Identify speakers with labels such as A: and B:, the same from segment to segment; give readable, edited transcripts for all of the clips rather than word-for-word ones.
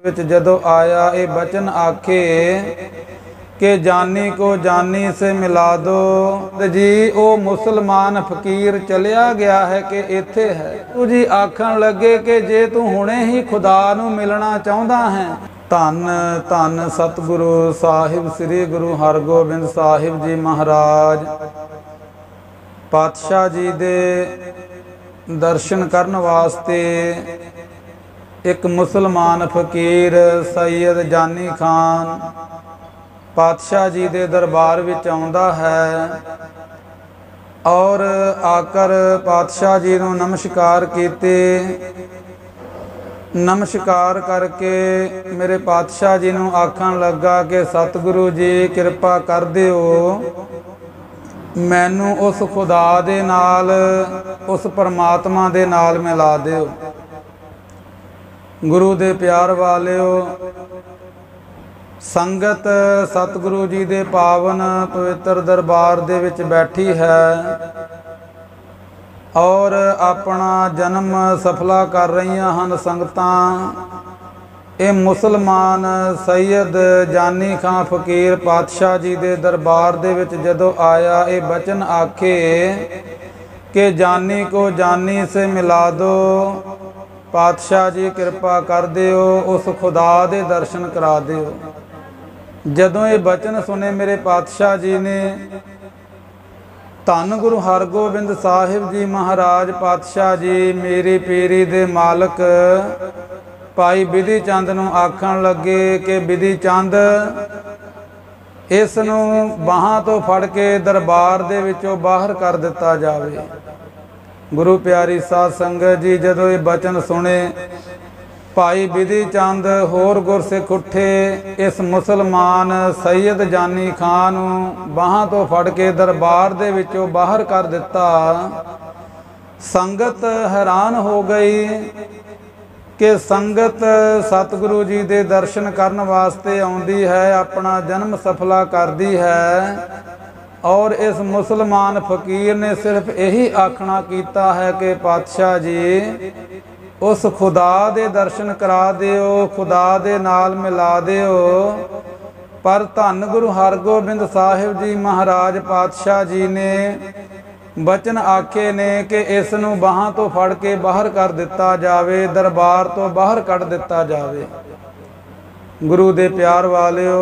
A: विच जदों आया ये बचन आखे कि जानी को जानी से मिला दो जी। ओ मुसलमान फकीर चलिया गया है कि इत्थे है। तू जी आखन लगे कि जे तू हुणे ही खुदा नू मिलना चाहुंदा है। धन धन सतगुरु साहिब श्री गुरु हरगोबिंद साहिब जी महाराज पातशाह जी दे दर्शन करन वास्ते एक मुसलमान फकीर सैयद जानी खान पातशाह जी दे दरबार विच आउंदा है और आकर पातशाह जी नूं नमस्कार कीते। नमस्कार करके मेरे पातशाह जी नूं आखण लगा कि सतगुरु जी कृपा कर दिओ मैनू उस खुदा दे नाल उस परमात्मा दे नाल मिला दिओ। गुरु दे प्यार वालिओ संगत सतगुरु जी दे पावन पवित्र दरबार दे विच बैठी है और अपना जन्म सफला कर रही हन संगतां। ये मुसलमान सैयद जानी खां फकीर पातशाह जी दे दरबार दे विच जदों आया ये बचन आखे कि जानी को जानी से मिला दो। पातशाह जी कृपा कर दिओ उस खुदा दे दर्शन करा दिओ। जदों ये बचन सुने मेरे पातशाह जी ने धन गुरु हरगोबिंद साहिब जी महाराज पातशाह जी मेरी पीरी दे मालक भाई बिधि चंद नूं आखण लगे कि बिधि चंद इस नूं बाहां तो फड़ के दरबार दे विचों बाहर कर दिता जावे। गुरु प्यारी साध संगत जी जदों ये बचन सुने भाई बिधि चंद होर गुरसिख उठे इस मुसलमान सैयद जानी खान नूं बाहां तो फड़ के दरबार दे विचों बाहर कर दिता। संगत हैरान हो गई कि संगत सतगुरु जी दे दर्शन करन वास्ते आउंदी है अपना जन्म सफला करदी है और इस मुसलमान फकीर ने सिर्फ यही आखना कीता है कि पातशाह जी उस खुदा दे दर्शन करा दिओ खुदा दे नाल मिला दिओ। पर धन गुरु हरगोबिंद साहिब जी महाराज पातशाह जी ने बचन आखे ने कि इस नूं बाहां तो फड़ के बाहर कर दिता जावे दरबार तो बाहर कढ़ दिता जावे। गुरु दे प्यार वालिओ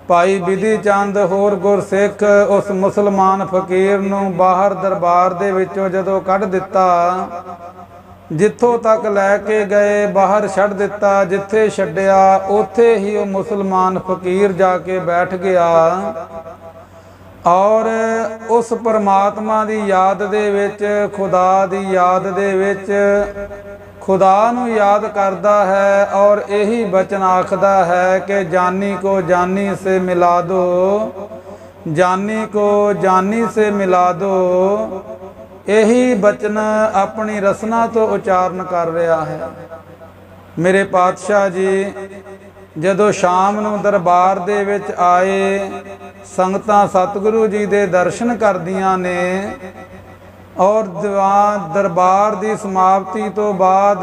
A: भाई बिधि चंद होर गुरसिख उस मुसलमान फकीर नूं बाहर दरबार दे विचों जदों कढ़ दिता जिथों तक लैके गए बाहर छड़ दिता। जिथे छड्डिया उथे ही वो मुसलमान फकीर जाके बैठ गया और उस परमात्मा दी याद दे विच खुदा दी याद दे विच खुदा नूं याद करदा है और यही बचन आखदा है कि जानी को जानी से मिला दो जानी को जानी से मिला दो। यही बचन अपनी रसना तो उचारण कर रहा है। मेरे पातशाह जी जदों शाम नूं दरबार दे विच आए संगतां सतगुरु जी दे दर्शन करदियां ने और दरबार की समाप्ति तो बाद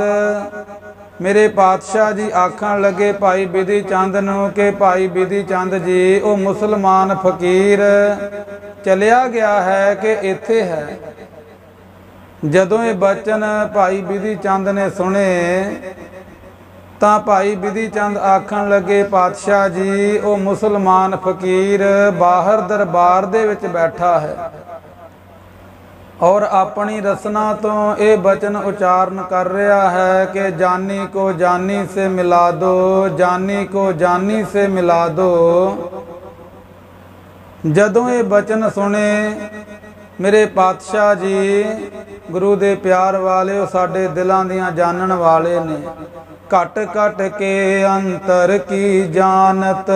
A: मेरे पातशाह जी आखण लगे भाई बिधि चंद नूं कि भाई बिधि चंद जी वो मुसलमान फकीर चलिया गया है कि इत्थे है। जदों ये बचन भाई बिधि चंद ने सुने तां भाई बिधि चंद आखण लगे पातशाह जी वो मुसलमान फकीर बाहर दरबार दे विच बैठा है और अपनी रसना तो ये बचन उच्चारण कर रहा है कि जानी को जानी से मिला दो जानी को जानी से मिला दो। जदों ये बचन सुने मेरे पातशाह जी गुरु दे प्यार वाले साडे दिलां दियां जानन वाले ने घट घट के अंतर की जानत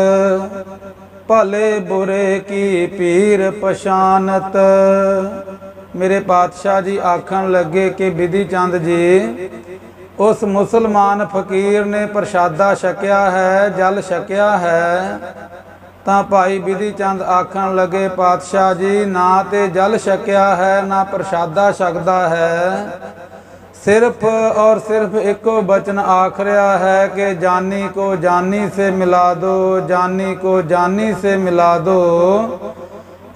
A: भले बुरे की पीर पछानत। मेरे पातशाह जी आखन लगे कि बिधि चंद जी उस मुसलमान फकीर ने प्रसादा छकिया है जल छकिया है तां भाई बिधि चंद आखन लगे पातशाह जी ना ते जल छकिया है ना प्रसादा छकदा है सिर्फ और सिर्फ एको बचन आख रहा है कि जानी को जानी से मिला दो, जानी को जानी से मिला दो।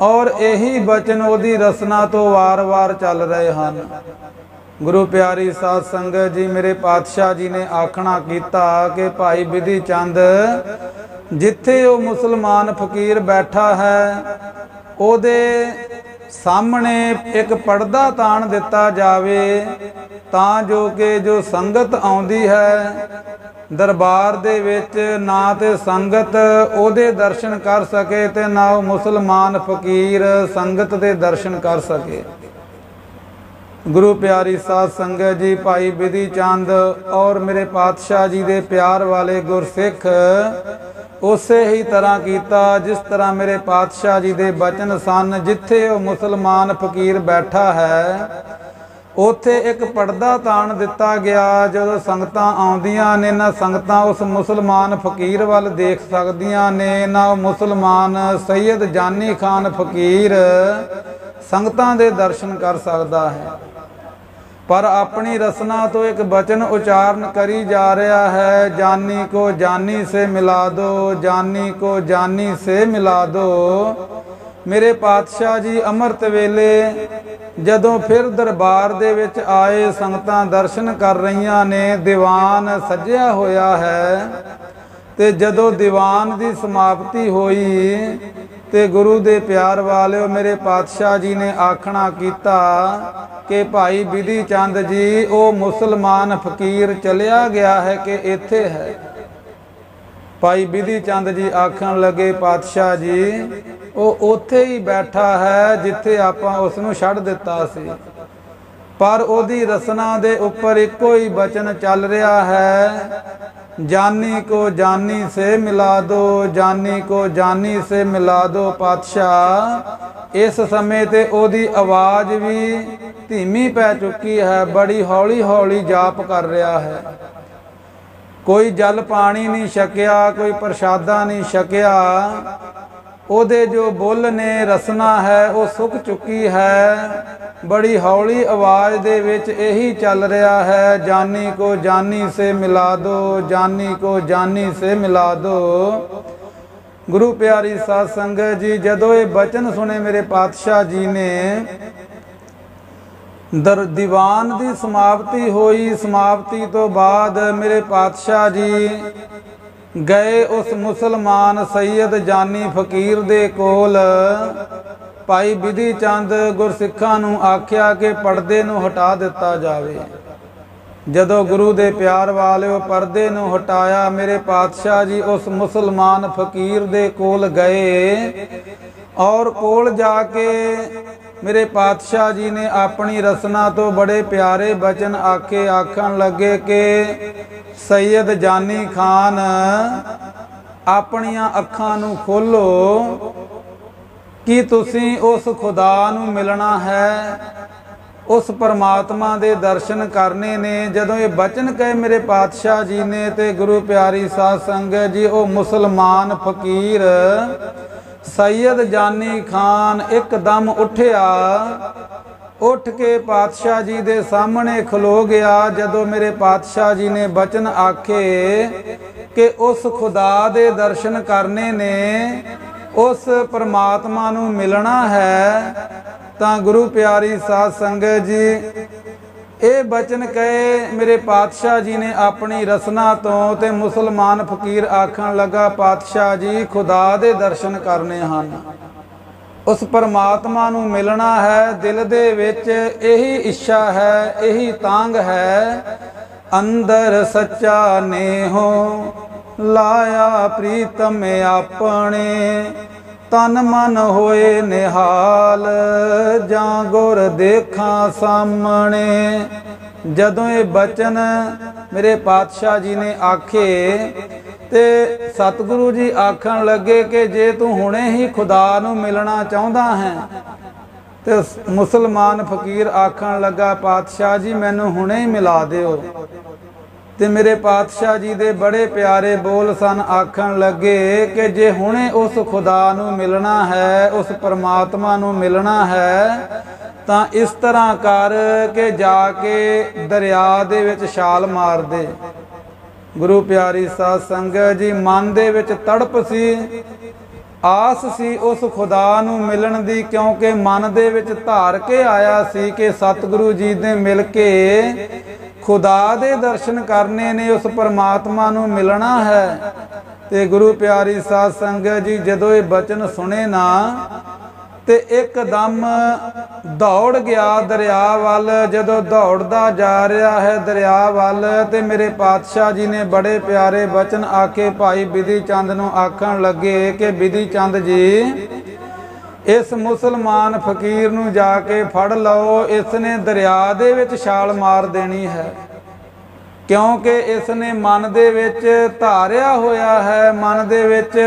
A: और यही बचन ओदी रसना तो वार वार चल रहे हैं। गुरु प्यारी साध संगत जी, मेरे पातशाह जी ने आखना कीता कि भाई बिधि चंद जिथे वो मुसलमान फकीर बैठा है ओदे सामने एक पर्दा ताण दिता जावे तां जो कि जो संगत आउंदी है दरबार दे विच ना ते संगत ओदे दर्शन कर सके ते ना वो मुसलमान फकीर संगत दे दर्शन कर सके। गुरु प्यारी साध संगत जी, भाई बिधि चंद और मेरे पातशाह जी दे प्यार वाले गुरसिख उसे ही तरह कीता जिस तरह मेरे पातशाह जी दे बचन सन। जिथे वो मुसलमान फकीर बैठा है उथे एक पर्दा ताण दिता गया। जदों संगतां आउंदियां ने ना संगतां उस मुसलमान फकीर वल देख सकदियां ने, ना मुसलमान सैयद जानी खान फकीर संगतां दे दर्शन कर सकदा है। पर अपनी रसना तो एक बचन उच्चारण करी जा रहा है, जानी को जानी से मिला दो, जानी को जानी से मिला दो। मेरे पातशाह जी अमृत वेले जदों फिर दरबार दे विच आए, संगतां दर्शन कर रहीआं ने, दीवान सजिया होया है ते जदों दीवान दी समाप्ति होई ते गुरु दे प्यार वाले मेरे पातशाह जी ने आखना कीता कि भाई बिधि चंद जी वो मुसलमान फकीर चलिया गया है कि इत्थे है। भाई बिधि चंद जी आखन लगे पातशाह जी वो उत्थे ही बैठा है जिथे आपां उसनूं छड्ड दिता सी, पर ओदी रसना दे उपर इको ही बचन चल रहा है, जानी को जानी से मिला दो, जानी को जानी से मिला दो। पातशाह इस समय ते ओदी आवाज भी धीमी पै चुकी है, बड़ी हौली हौली जाप कर रहा है। कोई जल पानी नहीं छकिया, कोई प्रसादा नहीं छकिया, ओदे जो बुल ने रसना है वो सुक चुकी है। बड़ी हौली आवाज दे विच यही चल रहा है, जानी को जानी से मिला दो, जानी को जानी से मिला दो। गुरु प्यारी साध संगत जी, जदों ये बचन सुने मेरे पातशाह जी ने, दीवान की समाप्ति हुई। समाप्ति तो बाद मेरे पातशाह जी गए उस मुसलमान सैयद जानी फकीर दे कोल। भाई बिधि चंद गुरसिखां नूं आख्या कि पर्दे नूं हटा दिता जावे। जदों गुरु दे प्यार वाले पर्दे नूं हटाया, मेरे पातशाह जी उस मुसलमान फकीर दे कोल गए और कोल जाके मेरे पातशाह जी ने अपनी रसना तो बड़े प्यारे बचन आखे। आखन लगे कि सैयद जानी खान अपनियां अखां नूं खोलो कि तुसीं उस खुदा नूं मिलना है, उस परमात्मा दे दर्शन करने ने। जदों ये बचन कहे मेरे पातशाह जी ने ते गुरु प्यारी साध संगत जी वो मुसलमान फकीर सैयद जानी खान एकदम उठिया, उठ के पातशाह जी दे सामने खलो गया। जदों मेरे पातशाह जी ने बचन आखे कि उस खुदा दे दर्शन करने ने, उस परमात्मा नूं मिलना है, तां गुरु प्यारी साध संगत जी ये बचन कहे मेरे पातशाह जी ने अपनी रसना तो ते मुसलमान फकीर आखन लगा, पातशाह जी खुदा दे दर्शन करने हन, उस परमात्मा नूं मिलना है। दिल दे विच यही इच्छा है, यही तांग है, अंदर सच्चा नेहो लाया प्रीतम अपने, तन मन होए निहाल जां गुर देखा सामने। जदों ये बचन मेरे पातशाह जी ने आखे ते सतगुरु जी आखन लगे कि जे तू हुणे ही खुदा नूं मिलना चाहुंदा है। ते मुसलमान फकीर आखन लगा, पातशाह जी मैनू हुणे ही मिला दिओ। ते मेरे पातशाह जी दे बड़े प्यारे बोल सन। आखन लगे कि जे हुणे उस खुदा नूं मिलना है, उस परमात्मा नूं मिलना है, ਤਾਂ ਇਸ ਤਰ੍ਹਾਂ ਕਰ ਕੇ ਜਾ ਕੇ ਦਰਿਆ ਦੇ ਵਿੱਚ ਛਾਲ ਮਾਰ ਦੇ। ਗੁਰੂ ਪਿਆਰੀ ਸਾਧ ਸੰਗਤ ਜੀ, ਮਨ ਦੇ ਵਿੱਚ ਤੜਪ ਸੀ, ਆਸ ਸੀ ਉਸ ਖੁਦਾ ਨੂੰ ਮਿਲਣ ਦੀ, ਕਿਉਂਕਿ ਮਨ ਦੇ ਵਿੱਚ ਧਾਰ ਕੇ ਆਇਆ ਸੀ ਕਿ ਸਤਿਗੁਰੂ ਜੀ ਨੇ ਮਿਲ ਕੇ ਖੁਦਾ ਦੇ ਦਰਸ਼ਨ ਕਰਨੇ ਨੇ, ਉਸ ਪਰਮਾਤਮਾ ਨੂੰ ਮਿਲਣਾ ਹੈ। ਤੇ ਗੁਰੂ ਪਿਆਰੀ ਸਾਧ ਸੰਗਤ ਜੀ, ਜਦੋਂ ਇਹ ਬਚਨ ਸੁਣੇ ਨਾ ਤੇ ਇੱਕਦਮ ਦੌੜ ਗਿਆ ਦਰਿਆ ਵੱਲ। ਜਦੋਂ ਦੌੜਦਾ ਜਾ ਰਿਹਾ ਹੈ ਦਰਿਆ ਵੱਲ, ਤੇ ਮੇਰੇ ਪਾਤਸ਼ਾਹ ਜੀ ਨੇ ਬੜੇ ਪਿਆਰੇ ਬਚਨ ਆਖੇ। ਭਾਈ ਬਿਧੀ ਚੰਦ ਨੂੰ ਆਖਣ ਲੱਗੇ ਕਿ ਬਿਧੀ ਚੰਦ ਜੀ, ਇਸ ਮੁਸਲਮਾਨ ਫਕੀਰ ਨੂੰ ਜਾ ਕੇ ਫੜ ਲਓ, ਇਸ ਨੇ ਦਰਿਆ ਦੇ ਵਿੱਚ ਛਾਲ ਮਾਰ ਦੇਣੀ ਹੈ, ਕਿਉਂਕਿ ਇਸ ਨੇ ਮਨ ਦੇ ਵਿੱਚ ਧਾਰਿਆ ਹੋਇਆ ਹੈ, ਮਨ ਦੇ ਵਿੱਚ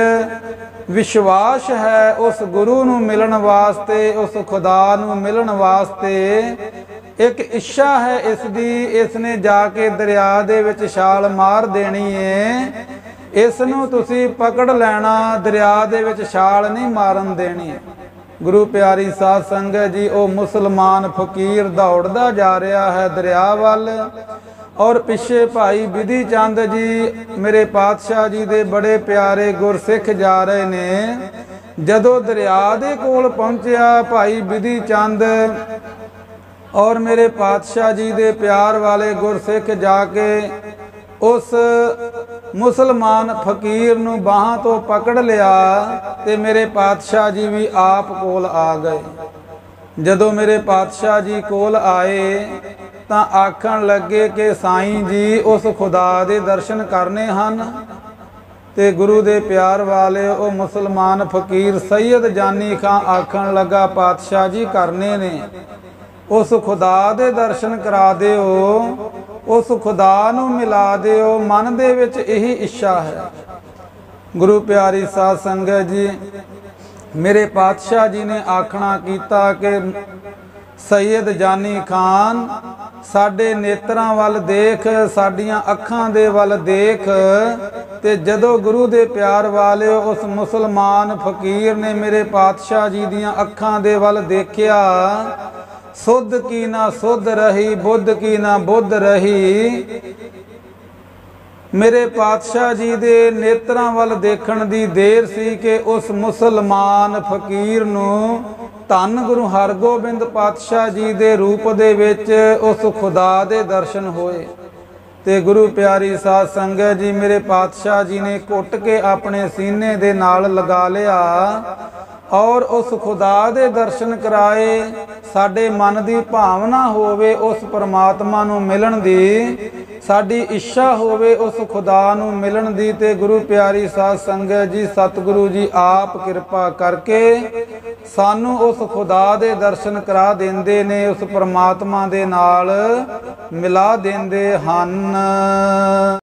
A: ਵਿਸ਼ਵਾਸ ਹੈ ਉਸ ਗੁਰੂ ਨੂੰ ਮਿਲਣ ਵਾਸਤੇ, ਉਸ ਖੁਦਾ ਨੂੰ ਮਿਲਣ ਵਾਸਤੇ ਇੱਕ ਇੱਛਾ ਹੈ ਇਸ ਦੀ। ਇਸ ਨੇ ਜਾ ਕੇ ਦਰਿਆ ਦੇ ਵਿੱਚ ਛਾਲ ਮਾਰ ਦੇਣੀ ਹੈ, ਇਸ ਨੂੰ ਤੁਸੀਂ ਪਕੜ ਲੈਣਾ, ਦਰਿਆ ਦੇ ਵਿੱਚ ਛਾਲ ਨਹੀਂ ਮਾਰਨ ਦੇਣੀ। ਗੁਰੂ ਪਿਆਰੀ ਸਾਧ ਸੰਗਤ ਜੀ, ਉਹ ਮੁਸਲਮਾਨ ਫਕੀਰ ਦੌੜਦਾ ਜਾ ਰਿਹਾ ਹੈ ਦਰਿਆ ਵੱਲ, ਔਰ ਪਿੱਛੇ ਭਾਈ ਬਿਧੀ ਚੰਦ ਜੀ ਮੇਰੇ ਪਾਤਸ਼ਾਹ ਜੀ ਦੇ ਬੜੇ ਪਿਆਰੇ ਗੁਰਸਿੱਖ ਜਾ ਰਹੇ ਨੇ। ਜਦੋਂ ਦਰਿਆ ਦੇ ਕੋਲ ਪਹੁੰਚਿਆ ਭਾਈ ਬਿਧੀ ਚੰਦ ਔਰ ਮੇਰੇ ਪਾਤਸ਼ਾਹ ਜੀ ਦੇ ਪਿਆਰ ਵਾਲੇ ਗੁਰਸਿੱਖ ਜਾ ਕੇ ਉਸ ਮੁਸਲਮਾਨ ਫਕੀਰ ਨੂੰ ਬਾਹਾਂ ਤੋਂ ਪਕੜ ਲਿਆ ਤੇ ਮੇਰੇ ਪਾਤਸ਼ਾਹ ਜੀ ਵੀ ਆਪ ਕੋਲ ਆ ਗਏ। ਜਦੋਂ ਮੇਰੇ ਪਾਤਸ਼ਾਹ ਜੀ ਕੋਲ ਆਏ ਤਾਂ ਆਖਣ ਲੱਗੇ ਕਿ ਸਾਈਂ ਜੀ, ਉਸ ਖੁਦਾ ਦੇ ਦਰਸ਼ਨ ਕਰਨੇ ਹਨ। ਤੇ ਗੁਰੂ ਦੇ ਪਿਆਰ ਵਾਲੇ ਉਹ ਮੁਸਲਮਾਨ ਫਕੀਰ ਸੈयद ਜਾਨੀ ਖਾਂ ਆਖਣ ਲੱਗਾ, ਪਾਤਸ਼ਾਹ ਜੀ ਕਰਨੇ ਨੇ, ਉਸ ਖੁਦਾ ਦੇ ਦਰਸ਼ਨ ਕਰਾ ਦਿਓ, ਉਸ ਖੁਦਾ ਨੂੰ ਮਿਲਾ ਦਿਓ, ਮਨ ਦੇ ਵਿੱਚ ਇਹੀ ਇੱਛਾ ਹੈ। ਗੁਰੂ ਪਿਆਰੀ ਸਾਧ ਸੰਗਤ ਜੀ, ਮੇਰੇ ਪਾਤਸ਼ਾਹ ਜੀ ਨੇ ਆਖਣਾ ਕੀਤਾ ਕਿ ਸੈयद ਜਾਨੀ ਖਾਨ, ਸਾਡੇ ਨੇਤਰਾਂ ਵੱਲ ਦੇਖ, ਸਾਡੀਆਂ ਅੱਖਾਂ ਦੇ ਵੱਲ ਦੇਖ। ਤੇ ਜਦੋਂ ਗੁਰੂ ਦੇ ਪਿਆਰ ਵਾਲੇ ਉਸ ਮੁਸਲਮਾਨ ਫਕੀਰ ਨੇ ਮੇਰੇ ਪਾਤਸ਼ਾਹ ਜੀ ਦੀਆਂ ਅੱਖਾਂ ਦੇ ਵੱਲ ਦੇਖਿਆ, ਸੁਧ ਕੀ ਨਾ ਸੁਧ ਰਹੀ, ਬੁੱਧ ਕੀ ਨਾ ਬੁੱਧ ਰਹੀ। ਮੇਰੇ ਪਾਤਸ਼ਾਹ ਜੀ ਦੇ ਨੇਤਰਾਂ ਵੱਲ ਦੇਖਣ ਦੀ ਦੇਰ ਸੀ ਕਿ ਉਸ ਮੁਸਲਮਾਨ ਫਕੀਰ ਨੂੰ ਧੰਨ ਗੁਰੂ ਹਰਗੋਬਿੰਦ ਪਾਤਸ਼ਾਹ ਜੀ ਦੇ ਰੂਪ ਦੇ ਵਿੱਚ ਉਸ ਖੁਦਾ ਦੇ ਦਰਸ਼ਨ ਹੋਏ। ਤੇ ਗੁਰੂ ਪਿਆਰੀ ਸਾਧ ਸੰਗਤ ਜੀ, ਮੇਰੇ ਪਾਤਸ਼ਾਹ ਜੀ ਨੇ ਘੁੱਟ ਕੇ ਆਪਣੇ ਸੀਨੇ ਦੇ ਨਾਲ ਲਗਾ ਲਿਆ ਔਰ ਉਸ ਖੁਦਾ ਦੇ ਦਰਸ਼ਨ ਕਰਾਏ। ਸਾਡੇ ਮਨ ਦੀ ਭਾਵਨਾ ਹੋਵੇ ਉਸ ਪਰਮਾਤਮਾ ਨੂੰ ਮਿਲਣ ਦੀ, ਸਾਡੀ ਇੱਛਾ ਹੋਵੇ ਉਸ ਖੁਦਾ ਨੂੰ ਮਿਲਣ ਦੀ। ਤੇ ਗੁਰੂ ਪਿਆਰੀ ਸਾਧ ਸੰਗਤ ਜੀ, ਸਤਿਗੁਰੂ ਜੀ ਆਪ ਕਿਰਪਾ ਕਰਕੇ ਸਾਨੂੰ ਉਸ ਖੁਦਾ ਦੇ ਦਰਸ਼ਨ ਕਰਾ ਦਿੰਦੇ ਨੇ, ਉਸ ਪਰਮਾਤਮਾ ਦੇ ਨਾਲ ਮਿਲਾ ਦਿੰਦੇ ਹਨ।